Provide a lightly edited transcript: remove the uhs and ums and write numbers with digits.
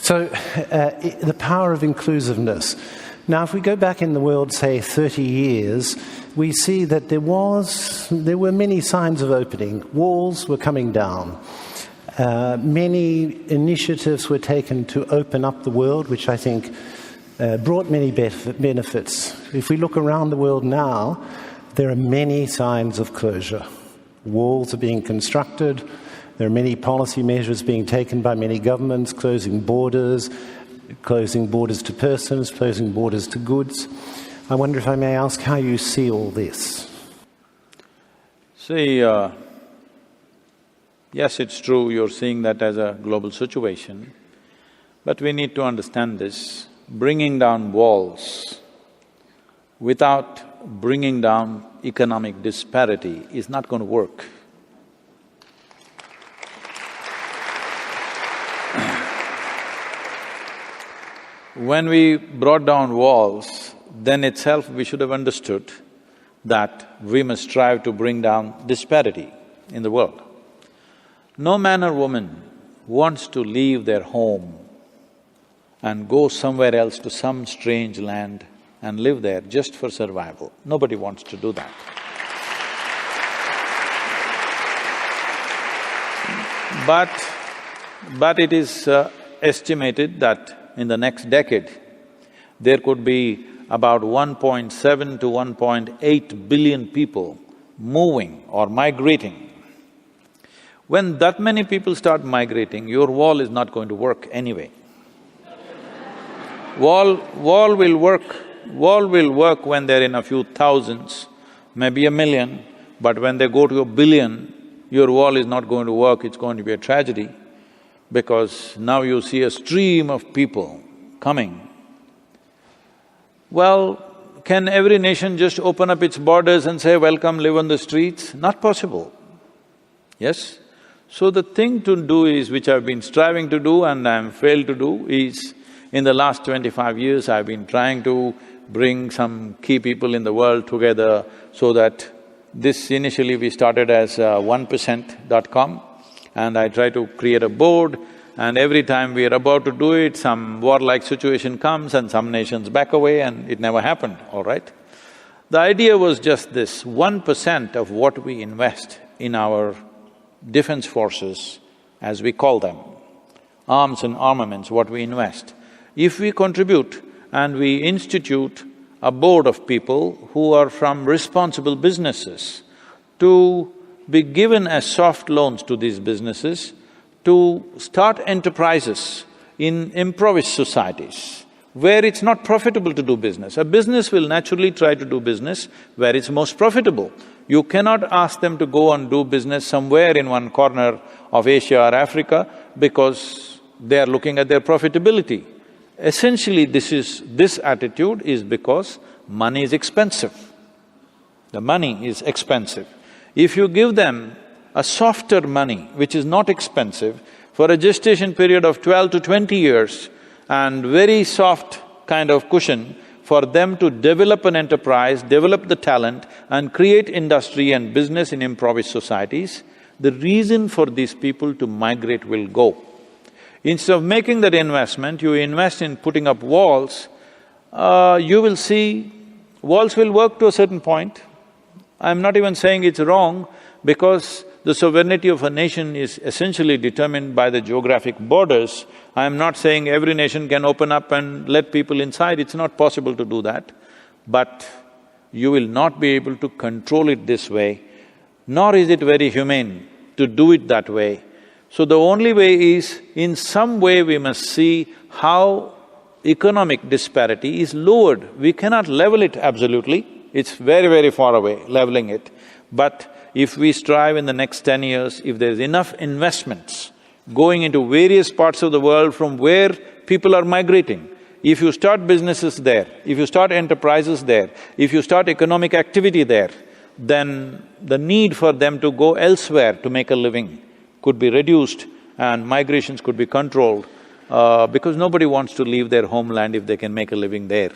So, the power of inclusiveness. Now, if we go back in the world, say, 30 years, we see that there were many signs of opening. Walls were coming down. Many initiatives were taken to open up the world, which I think brought many benefits. If we look around the world now, there are many signs of closure. Walls are being constructed. There are many policy measures being taken by many governments, closing borders to persons, closing borders to goods. I wonder if I may ask how you see all this. See, yes, it's true, you're seeing that as a global situation, but we need to understand this. Bringing down walls without bringing down economic disparity is not going to work. When we brought down walls, then itself we should have understood that we must strive to bring down disparity in the world. No man or woman wants to leave their home and go somewhere else to some strange land and live there just for survival. Nobody wants to do that. But it is estimated that in the next decade, there could be about 1.7 to 1.8 billion people moving or migrating. When that many people start migrating, your wall is not going to work anyway. Wall will work when they're in a few thousands, maybe a million, but when they go to a billion, your wall is not going to work, it's going to be a tragedy. Because now you see a stream of people coming. Well, can every nation just open up its borders and say, welcome, live on the streets? Not possible, yes? So the thing to do is, which I've been striving to do and I'm failed to do, is in the last 25 years I've been trying to bring some key people in the world together so that this initially we started as 1%.com. And I try to create a board, and every time we are about to do it, some warlike situation comes and some nations back away and it never happened, all right? The idea was just this, 1% of what we invest in our defense forces, as we call them, arms and armaments, what we invest, if we contribute and we institute a board of people who are from responsible businesses to be given as soft loans to these businesses to start enterprises in impoverished societies where it's not profitable to do business. A business will naturally try to do business where it's most profitable. You cannot ask them to go and do business somewhere in one corner of Asia or Africa because they are looking at their profitability. Essentially, this attitude is because money is expensive. The money is expensive. If you give them a softer money, which is not expensive, for a gestation period of 12 to 20 years and very soft kind of cushion for them to develop an enterprise, develop the talent and create industry and business in impoverished societies, the reason for these people to migrate will go. Instead of making that investment, you invest in putting up walls, you will see walls will work to a certain point. I'm not even saying it's wrong because the sovereignty of a nation is essentially determined by the geographic borders. I'm not saying every nation can open up and let people inside, it's not possible to do that. But you will not be able to control it this way, nor is it very humane to do it that way. So the only way is, in some way we must see how economic disparity is lowered. We cannot level it absolutely, it's very, very far away, leveling it. But if we strive in the next 10 years, if there's enough investments going into various parts of the world from where people are migrating, if you start businesses there, if you start enterprises there, if you start economic activity there, then the need for them to go elsewhere to make a living could be reduced and migrations could be controlled because nobody wants to leave their homeland if they can make a living there.